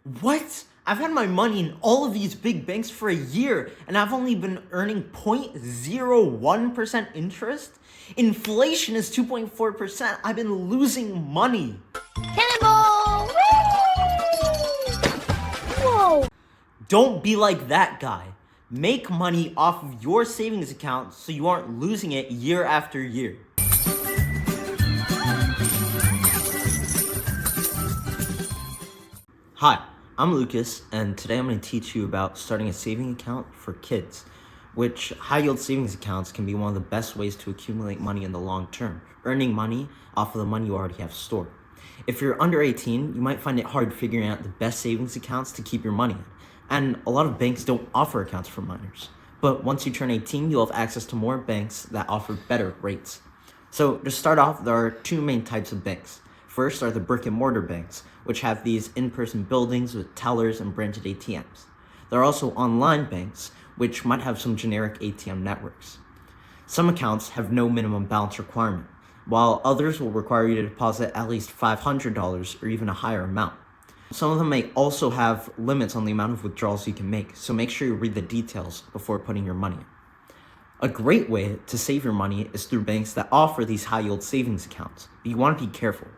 What? I've had my money in all of these big banks for a year, and I've only been earning 0.01% interest? Inflation is 2.4%. I've been losing money. Cannonball! Whoa! Don't be like that guy. Make money off of your savings account so you aren't losing it year after year. Hi, I'm Lucas, and today I'm going to teach you about starting a saving account for kids, which high-yield savings accounts can be one of the best ways to accumulate money in the long term, earning money off of the money you already have stored. If you're under 18, you might find it hard figuring out the best savings accounts to keep your money in, and a lot of banks don't offer accounts for minors. But once you turn 18, you'll have access to more banks that offer better rates. So to start off, there are two main types of banks. First are the brick and mortar banks, which have these in-person buildings with tellers and branded ATMs. There are also online banks, which might have some generic ATM networks. Some accounts have no minimum balance requirement, while others will require you to deposit at least $500 or even a higher amount. Some of them may also have limits on the amount of withdrawals you can make, so make sure you read the details before putting your money in. A great way to save your money is through banks that offer these high-yield savings accounts, but you want to be careful.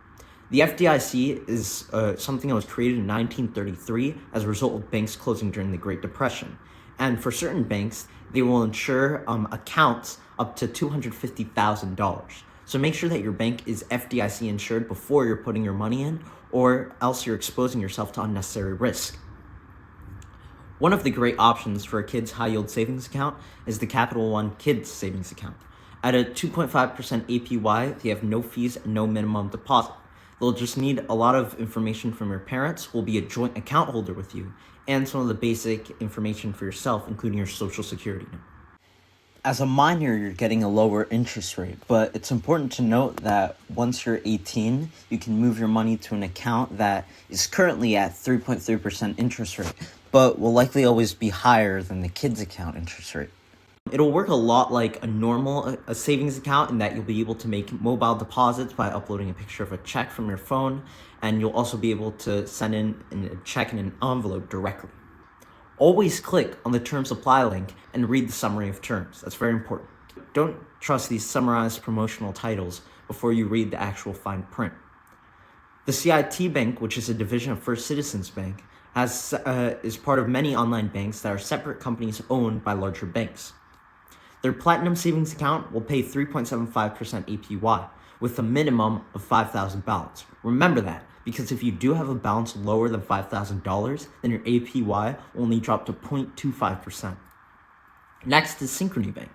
The FDIC is something that was created in 1933 as a result of banks closing during the Great Depression. And for certain banks, they will insure accounts up to $250,000. So make sure that your bank is FDIC insured before you're putting your money in, or else you're exposing yourself to unnecessary risk. One of the great options for a kid's high-yield savings account is the Capital One Kids Savings Account. At a 2.5% APY, they have no fees and no minimum deposit. They'll just need a lot of information from your parents who will be a joint account holder with you, and some of the basic information for yourself, including your social security number. As a minor, you're getting a lower interest rate, but it's important to note that once you're 18, you can move your money to an account that is currently at 3.3% interest rate, but will likely always be higher than the kids' account interest rate. It'll work a lot like a normal savings account in that you'll be able to make mobile deposits by uploading a picture of a check from your phone, and you'll also be able to send in a check in an envelope directly. Always click on the terms apply link and read the summary of terms. That's very important. Don't trust these summarized promotional titles before you read the actual fine print. The CIT Bank, which is a division of First Citizens Bank, is part of many online banks that are separate companies owned by larger banks. Their Platinum Savings Account will pay 3.75% APY with a minimum of $5,000 balance. Remember that, because if you do have a balance lower than $5,000, then your APY will only drop to 0.25%. Next is Synchrony Bank,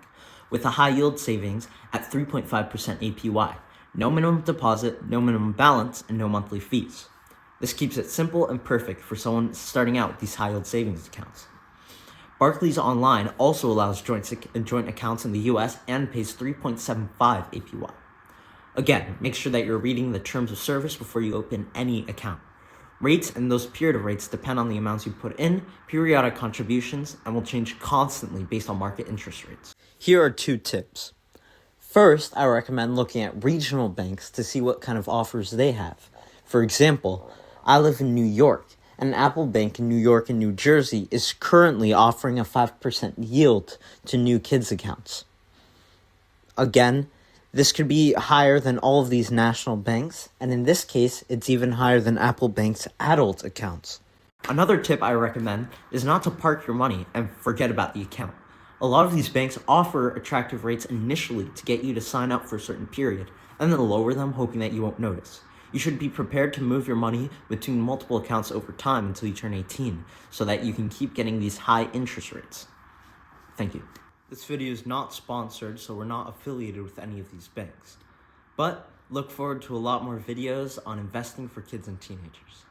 with a high-yield savings at 3.5% APY. No minimum deposit, no minimum balance, and no monthly fees. This keeps it simple and perfect for someone starting out with these high-yield savings accounts. Barclays Online also allows joint accounts in the US and pays 3.75 APY. Again, make sure that you're reading the terms of service before you open any account. Rates and those period of rates depend on the amounts you put in, periodic contributions, and will change constantly based on market interest rates. Here are two tips. First, I recommend looking at regional banks to see what kind of offers they have. For example, I live in New York, and Apple Bank in New York and New Jersey is currently offering a 5% yield to new kids' accounts. Again, this could be higher than all of these national banks, and in this case, it's even higher than Apple Bank's adult accounts. Another tip I recommend is not to park your money and forget about the account. A lot of these banks offer attractive rates initially to get you to sign up for a certain period, and then lower them hoping that you won't notice. You should be prepared to move your money between multiple accounts over time until you turn 18, so that you can keep getting these high interest rates. Thank you. This video is not sponsored, so we're not affiliated with any of these banks. But look forward to a lot more videos on investing for kids and teenagers.